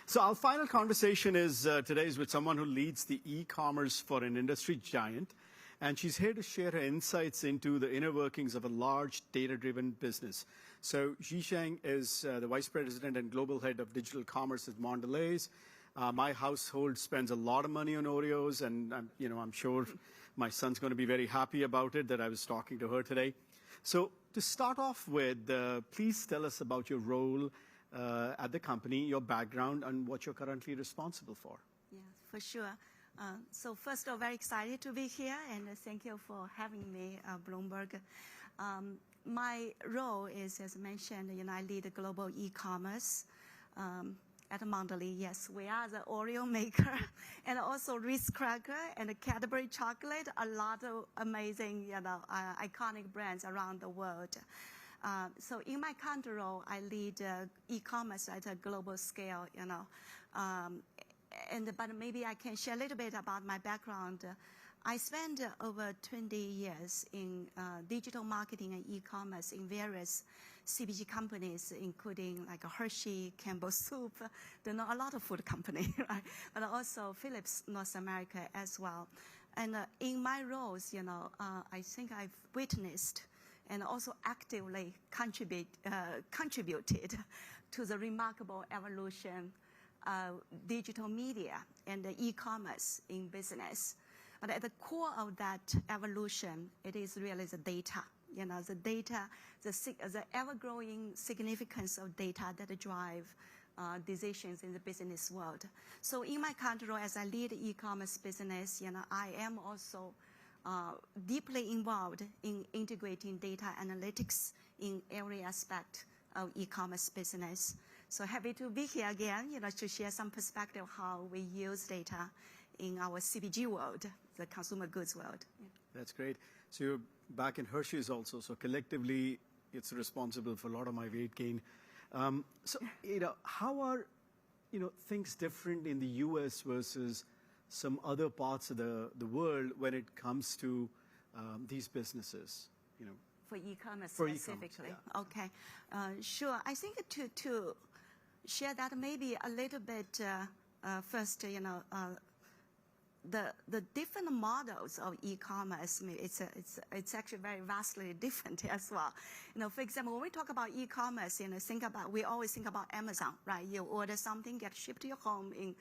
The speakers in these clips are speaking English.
So our final conversation is today is with someone who leads the e-commerce for an industry giant. And she's here to share her insights into the inner workings of a large data-driven business. So Jie Cheng is the Vice President and Global Head of Digital Commerce at Mondelēz. My household spends a lot of money on Oreos, and I'm sure my son's going to be very happy about it that I was talking to her today. So to start off with, please tell us about your role at the company, your background, and what you're currently responsible for. Yeah, for sure. So first of all, very excited to be here, and thank you for having me, Bloomberg. My role is, as mentioned, I lead global e-commerce at Mondelēz. Yes, we are the Oreo maker, and also Ritz Cracker and Cadbury Chocolate. A lot of amazing, iconic brands around the world. So in my current role, I lead e-commerce at a global scale, but maybe I can share a little bit about my background. I spent over 20 years in digital marketing and e-commerce in various CPG companies, including like Hershey, Campbell Soup, a lot of food companies, right? But also Philips North America as well. And in my roles, I think I've witnessed and also actively contributed to the remarkable evolution of digital media and the e-commerce in business. But at the core of that evolution, it is really the data. The data, the ever-growing significance of data that drive decisions in the business world. So in my current role as I lead the e-commerce business, I am also deeply involved in integrating data analytics in every aspect of e-commerce business. So happy to be here again, to share some perspective how we use data in our CPG world, the consumer goods world. Yeah. That's great. So you're back in Hershey's also. So collectively, it's responsible for a lot of my weight gain. So how are things different in the U.S. versus some other parts of the world when it comes to these businesses? For e-commerce specifically. Yeah. Okay, sure. I think to share that maybe a little bit first, the different models of e-commerce, it's actually very vastly different as well. For example, when we talk about e-commerce, we always think about Amazon, right? You order something, get shipped to your home in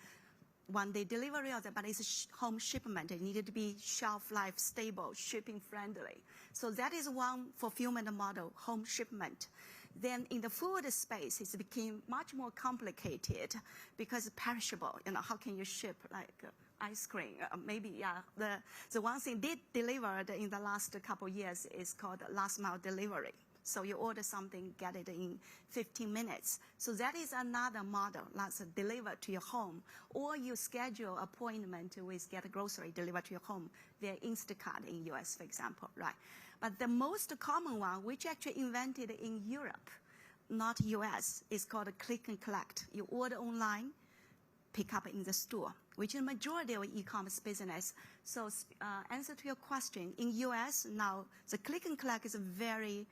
one-day delivery, but it's a home shipment. It needed to be shelf life stable, shipping friendly. So that is one fulfillment model, home shipment. Then in the food space, it became much more complicated because it's perishable. How can you ship like ice cream? Maybe, yeah. The one thing did delivered in the last couple of years is called last mile delivery. So you order something, get it in 15 minutes. So that is another model that's delivered to your home. Or you schedule appointment with get a grocery delivered to your home via Instacart in US, for example, right? But the most common one, which actually invented in Europe, not US, is called click and collect. You order online, pick up in the store, which is the majority of e-commerce business. So answer to your question, in US now, the click and collect is a very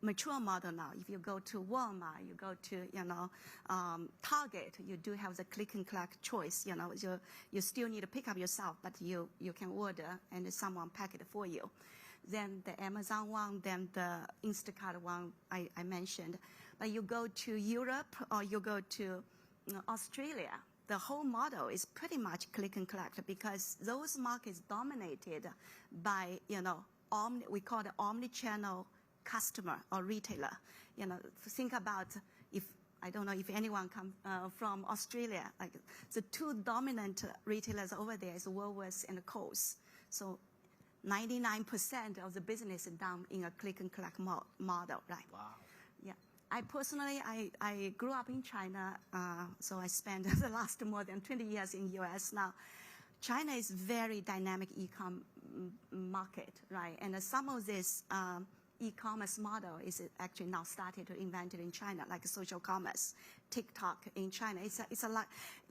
mature model now. If you go to Walmart, you go to Target, you do have the click and collect choice. You still need to pick up yourself, but you can order and someone pack it for you. Then the Amazon one, then the Instacart one I mentioned. But you go to Europe or you go to Australia, the whole model is pretty much click and collect because those markets dominated by we call it omni-channel customer or retailer. Think about I don't know if anyone comes from Australia, like the two dominant retailers over there is Woolworths and Coles. So 99% of the business is done in a click and collect model, right? Wow. Yeah. I personally, I grew up in China, so I spent the last more than 20 years in US now. China is very dynamic e-com market, right? And some of this e-commerce model is actually now started to invent it in China, like social commerce, TikTok in China.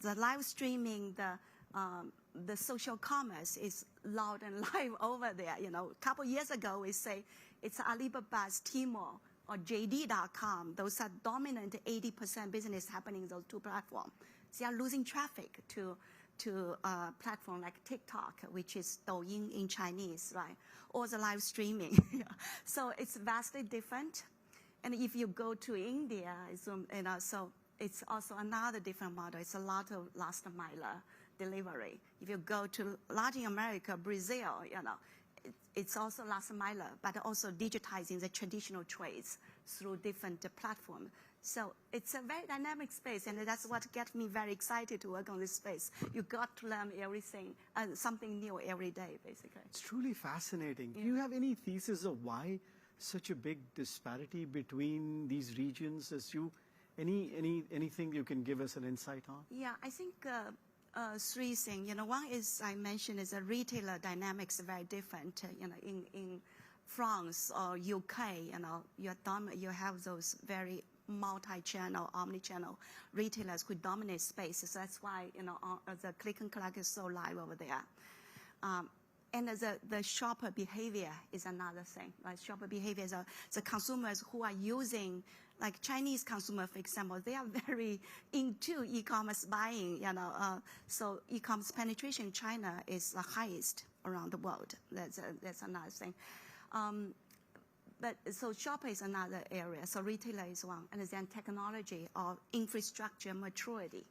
The live streaming, the social commerce is loud and live over there. A couple years ago, we say it's Alibaba's Tmall or JD.com. Those are dominant 80% business happening in those two platforms. they are losing traffic to a platform like TikTok, which is Douyin in Chinese, right? Or the live streaming. So it's vastly different. And if you go to India, so it's also another different model. It's a lot of last mile delivery. If you go to Latin America, Brazil, it's also last mile, but also digitizing the traditional trades through different platforms. So it's a very dynamic space, and that's what gets me very excited to work on this space. You got to learn everything, something new every day, basically. It's truly fascinating. Do you have any thesis of why such a big disparity between these regions? Anything you can give us an insight on? Yeah, I think three things. One is I mentioned is a retailer dynamics are very different. In France or UK, you have those very multi-channel, omni-channel retailers who dominate space. So that's why the click and collect is so live over there. And the shopper behavior is another thing. Right? Shopper behavior is the consumers who are using, like Chinese consumer, for example, they are very into e-commerce buying. So e-commerce penetration in China is the highest around the world. That's another thing. But so shopper is another area. So retailer is one, and then technology or infrastructure maturity.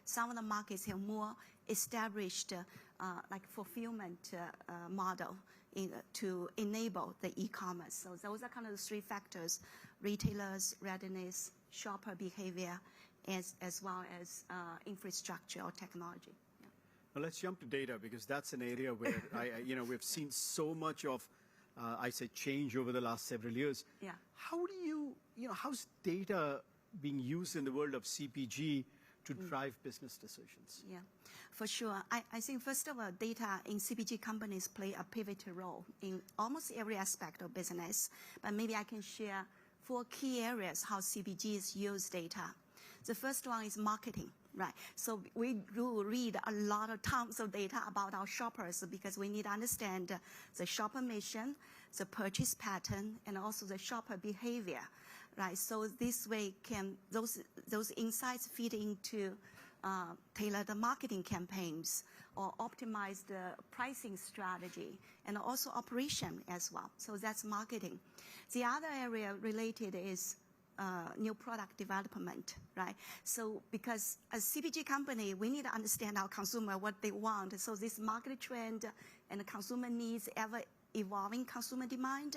Some of the markets have more established like fulfillment model to enable the e-commerce. So those are kind of the three factors: retailers' readiness, shopper behavior, as well as infrastructure or technology. Yeah. Well, let's jump to data, because that's an area where we've seen so much of change over the last several years. Yeah. How do how's data being used in the world of CPG to drive business decisions? Yeah, for sure. I think, first of all, data in CPG companies play a pivotal role in almost every aspect of business. But maybe I can share 4 key areas how CPGs use data. The first one is marketing. Right. So we do read a lot of tons of data about our shoppers, because we need to understand the shopper mission, the purchase pattern, and also the shopper behavior. Right. So this way those insights feed into tailored marketing campaigns or optimize the pricing strategy and also operation as well. So that's marketing. The other area related is new product development, right? So because as CPG company, we need to understand our consumer, what they want. So this market trend and the consumer needs, ever evolving consumer demand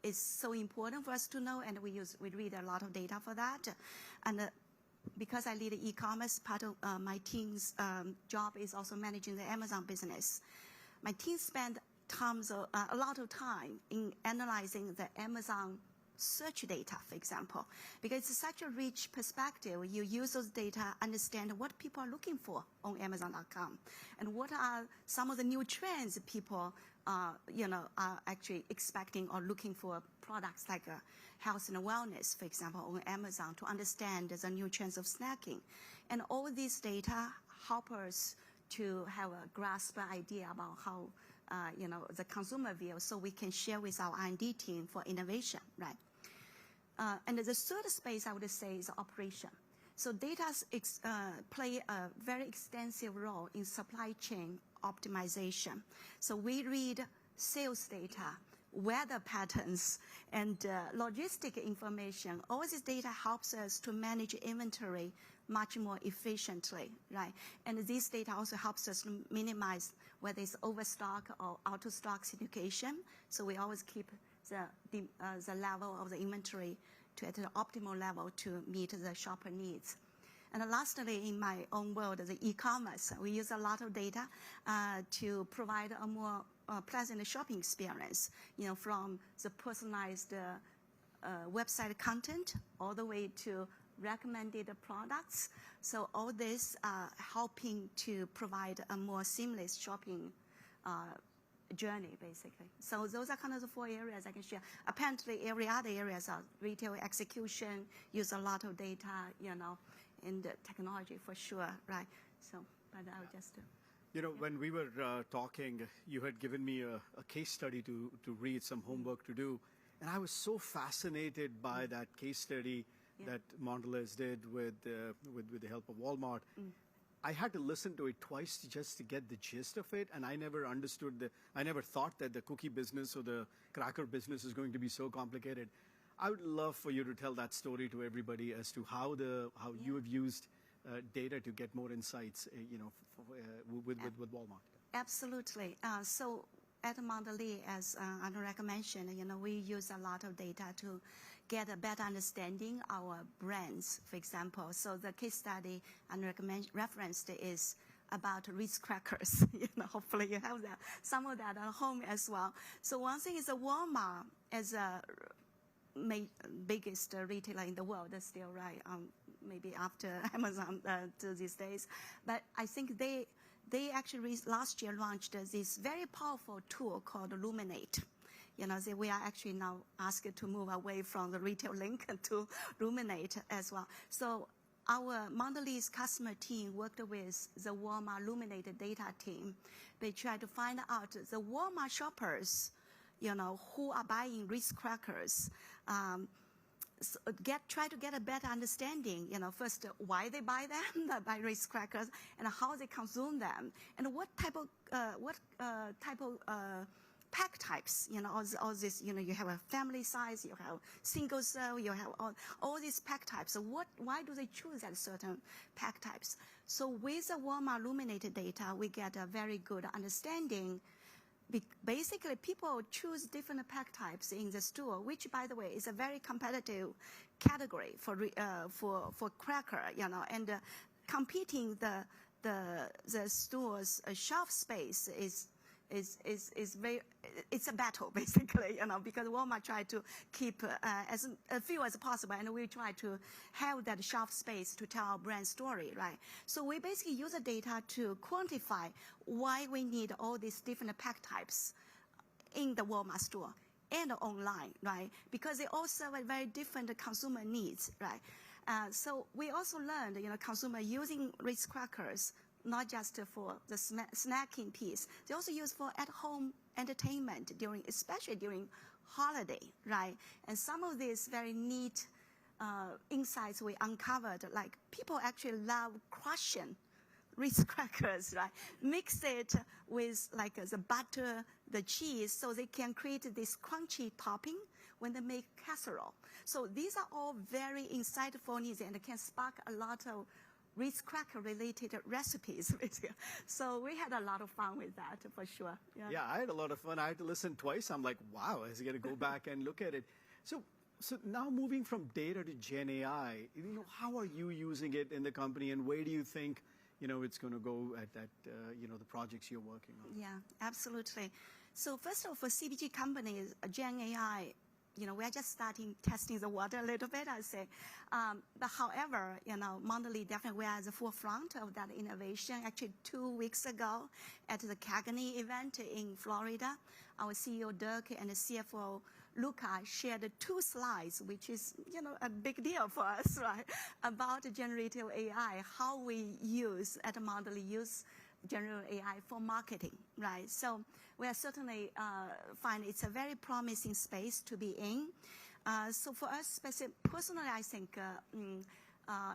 is so important for us to know, and we read a lot of data for that. And because I lead e-commerce, part of my team's job is also managing the Amazon business. My team spent a lot of time in analyzing the Amazon search data, for example, because it's such a rich perspective. You use those data, understand what people are looking for on Amazon.com, and what are some of the new trends people are actually expecting or looking for products like health and wellness, for example, on Amazon, to understand the new trends of snacking. And all these data help us to have a grasp idea about how the consumer view, so we can share with our R&D team for innovation, right? And the third space I would say is operation. So data play a very extensive role in supply chain optimization. So we read sales data, weather patterns, and logistic information. All this data helps us to manage inventory much more efficiently, right? And this data also helps us to minimize whether it's overstock or out of stock situation. So we always keep the level of the inventory at the optimal level to meet the shopper needs. And lastly, in my own world, the e-commerce, we use a lot of data to provide a more pleasant shopping experience, from the personalized website content all the way to recommended products. So all this helping to provide a more seamless shopping journey, basically. So those are kind of the 4 areas I can share. Apparently, every other areas of retail execution use a lot of data, and technology for sure, right? So, but I'll just... when we were talking, you had given me a case study to read, some homework to do. And I was so fascinated by that case study that Mondelēz did with the help of Walmart. I had to listen to it twice just to get the gist of it, and I never understood I never thought that the cookie business or the cracker business is going to be so complicated. I would love for you to tell that story to everybody as to how you have used data to get more insights, with Walmart. Absolutely. So at Mondelēz, as Anurag mentioned, we use a lot of data to get a better understanding our brands, for example. So the case study Anurag referenced is about Ritz crackers. Hopefully you have some of that at home as well. So one thing is Walmart as a biggest retailer in the world, still, right? Maybe after Amazon these days. But I think they actually last year launched this very powerful tool called Luminate. We are actually now asked to move away from the retail link to Luminate as well. So our Mondelēz customer team worked with the Walmart Luminate data team. They tried to find out the Walmart shoppers, who are buying Ritz crackers. Try to get a better understanding, first why they buy them, buy Ritz crackers, and how they consume them, and what type of pack types, all this, you have a family size, you have single serve, you have all these pack types. So why do they choose that certain pack types? So with the Walmart Luminate data, we get a very good understanding. Basically, people choose different pack types in the store, which, by the way, is a very competitive category for cracker, and competing the store's shelf space is very, it's a battle basically, because Walmart try to keep as few as possible, and we try to have that shelf space to tell our brand story, right? So we basically use the data to quantify why we need all these different pack types in the Walmart store and online, right? Because they all serve a very different consumer needs, right? So we also learned, consumer using Ritz crackers not just for the snacking piece. They also use for at-home entertainment especially during holiday, right? And some of these very neat insights we uncovered, like people actually love crushing Ritz crackers, right? Mix it with like the butter, the cheese, so they can create this crunchy topping when they make casserole. So these are all very insightful needs and can spark a lot of Ritz cracker related recipes. So we had a lot of fun with that for sure. Yeah, I had a lot of fun. I had to listen twice. I'm like, wow, I was going to go back and look at it. So now moving from data to Gen AI, how are you using it in the company, and where do you think it's going to go at the projects you're working on? Yeah, absolutely. So first of all, for CPG companies, Gen AI, we are just starting testing the water a little bit, I say. But however, Mondelēz definitely we are at the forefront of that innovation. Actually, 2 weeks ago at the CAGNY event in Florida, our CEO Dirk and the CFO Luca shared 2 slides, which is, a big deal for us, right? About generative AI, how we at Mondelēz use generative AI for marketing, right? So we are certainly find it's a very promising space to be in. So for us, personally, I think,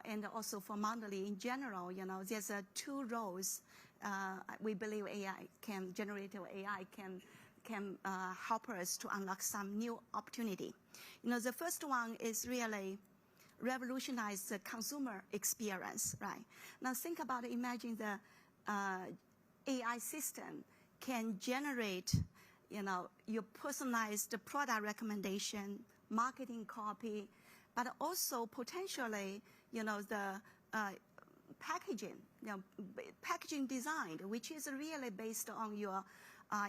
and also for Mondelēz in general, there's 2 roles we believe generative AI can help us to unlock some new opportunity. The first one is really revolutionize the consumer experience, right? Now think about it, imagine the AI system can generate, your personalized product recommendation, marketing copy, but also potentially, the packaging, packaging design, which is really based on your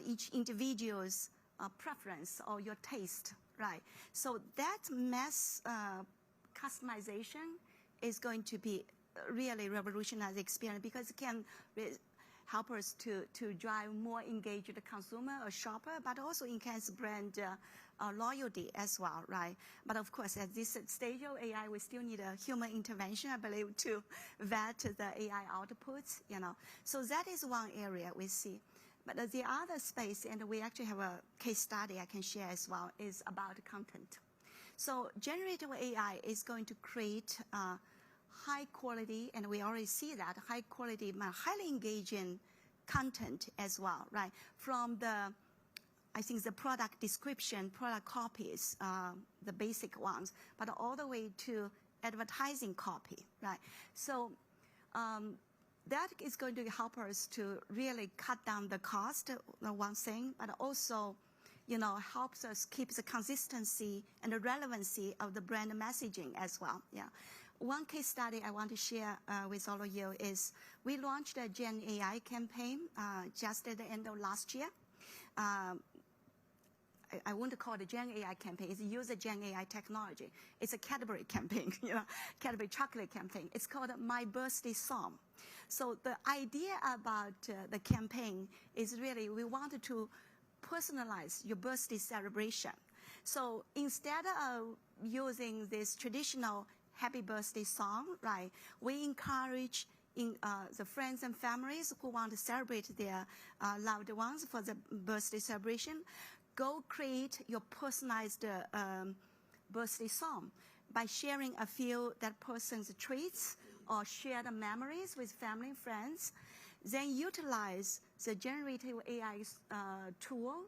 each individual's preference or your taste, right? So that mass customization is going to be really revolutionize the experience because it can help us to drive more engaged consumer or shopper, but also enhance brand loyalty as well, right? But of course, at this stage of AI, we still need a human intervention, I believe, to vet the AI outputs, So that is one area we see. But the other space, and we actually have a case study I can share as well, is about content. So generative AI is going to create high quality, and we already see that, high quality, highly engaging content as well, right? From the, I think the product description, product copies, the basic ones, but all the way to advertising copy, right? So that is going to help us to really cut down the cost, one thing, but also, helps us keep the consistency and the relevancy of the brand messaging as well. Yeah. One case study I want to share with all of you is we launched a Gen AI campaign just at the end of last year. I wouldn't call it a Gen AI campaign. It's user Gen AI technology. It's a Cadbury campaign, Cadbury chocolate campaign. It's called My Birthday Song. So the idea about the campaign is really we wanted to personalize your birthday celebration. So instead of using this traditional happy birthday song, right, we encourage the friends and families who want to celebrate their loved ones for the birthday celebration, go create your personalized birthday song by sharing a few that person's traits or shared memories with family and friends. Then utilize the generative AI tool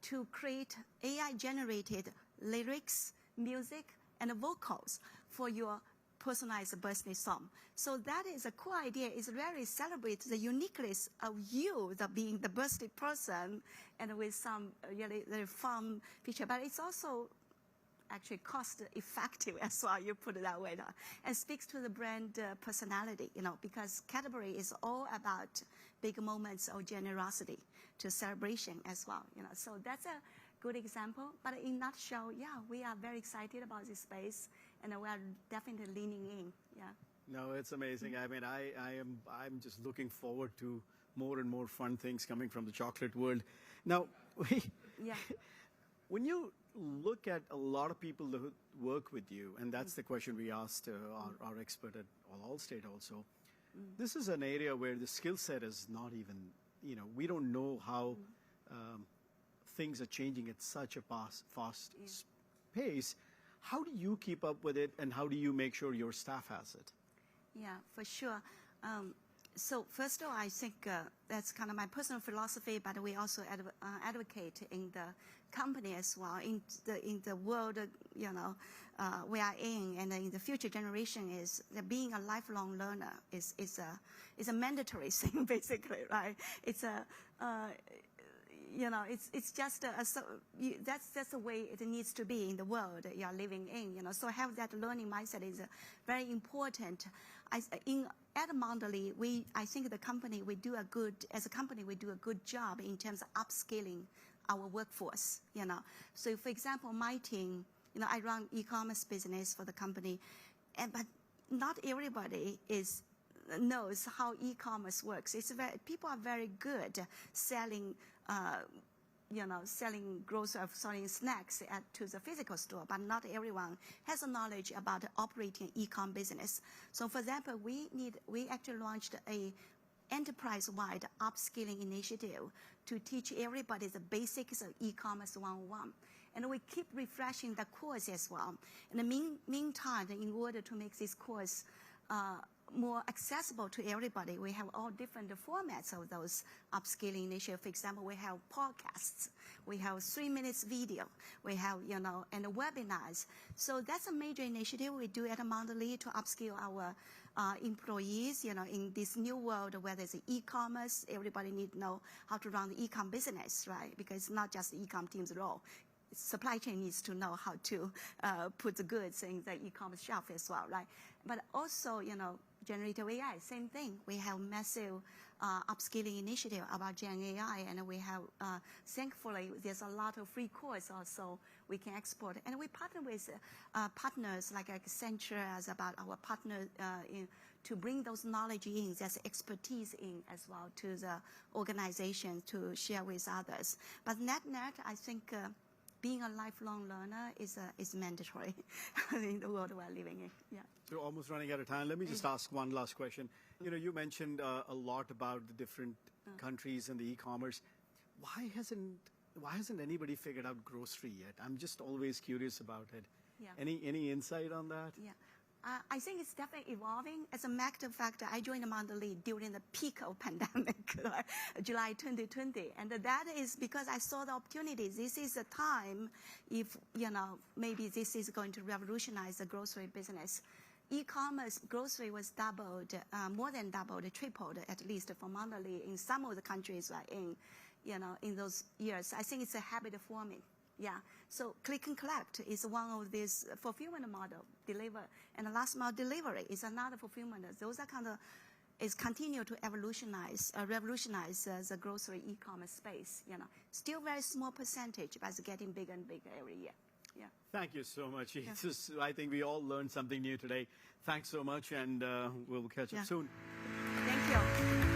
to create AI-generated lyrics, music, and vocals for your personalized birthday song. So that is a cool idea. It really celebrates the uniqueness of you, being the birthday person, and with some really fun feature. But it's also actually cost-effective as well, you put it that way, and speaks to the brand personality, because Cadbury is all about big moments of generosity to celebration as well, So that's a good example. But in a nutshell, yeah, we are very excited about this space, and we are definitely leaning in, yeah. No, it's amazing. I mean, I'm just looking forward to more and more fun things coming from the chocolate world. Now, yeah. When you look at a lot of people who work with you, and that's the question we asked our expert at Allstate also, this is an area where the skill set is not even, we don't know how things are changing at such a fast pace. How do you keep up with it, and how do you make sure your staff has it? Yeah, for sure. So first of all, I think that's kind of my personal philosophy, but we also advocate in the company as well, in the world, we are in, and in the future generation is that being a lifelong learner is a mandatory thing, basically, right? It's a it's just that's the way it needs to be in the world you are living in. So have that learning mindset is very important. At Mondelēz, I think the company we do a good job in terms of upskilling our workforce. So for example, my team, I run e-commerce business for the company, but not everybody knows how e-commerce works. People are very good selling selling snacks to the physical store, but not everyone has a knowledge about operating e-com business. So for example, we actually launched a enterprise-wide upskilling initiative to teach everybody the basics of e-commerce 101. And we keep refreshing the course as well. In the meantime, in order to make this course more accessible to everybody, we have all different formats of those upskilling initiatives. For example, we have podcasts, we have 3 minutes video, we have, and webinars. So that's a major initiative we do at Mondelēz to upskill our employees, in this new world where there's e-commerce. Everybody needs to know how to run the e-com business, right? Because it's not just the e-com team's role. Supply chain needs to know how to put the goods in the e-commerce shelf as well, right? But also, generative AI, same thing. We have massive upskilling initiative about Gen AI, and we have, thankfully, there's a lot of free course also we can export. And we partner with partners like Accenture as about our partner to bring those knowledge in, that's expertise in as well to the organization to share with others. But net, I think being a lifelong learner is mandatory in the world we're living in. Yeah. We're almost running out of time. Let me just ask one last question. You mentioned a lot about the different countries and the e-commerce. Why hasn't anybody figured out grocery yet? I'm just always curious about it. Yeah. Any insight on that? Yeah. I think it's definitely evolving. As a matter of fact, I joined Mondelēz during the peak of pandemic, July 2020. And that is because I saw the opportunities. This is a time if, maybe this is going to revolutionize the grocery business. E-commerce grocery was doubled, more than doubled, tripled at least for Mondelēz in some of the countries in those years. I think it's a habit forming. Yeah, so click and collect is one of these fulfillment model, deliver, and the last mile delivery is another fulfillment. Those are is continue to revolutionize the grocery e-commerce space. Still very small percentage, but it's getting bigger and bigger every year. Yeah. Thank you so much. Yeah. I think we all learned something new today. Thanks so much, and we'll catch up soon. Thank you.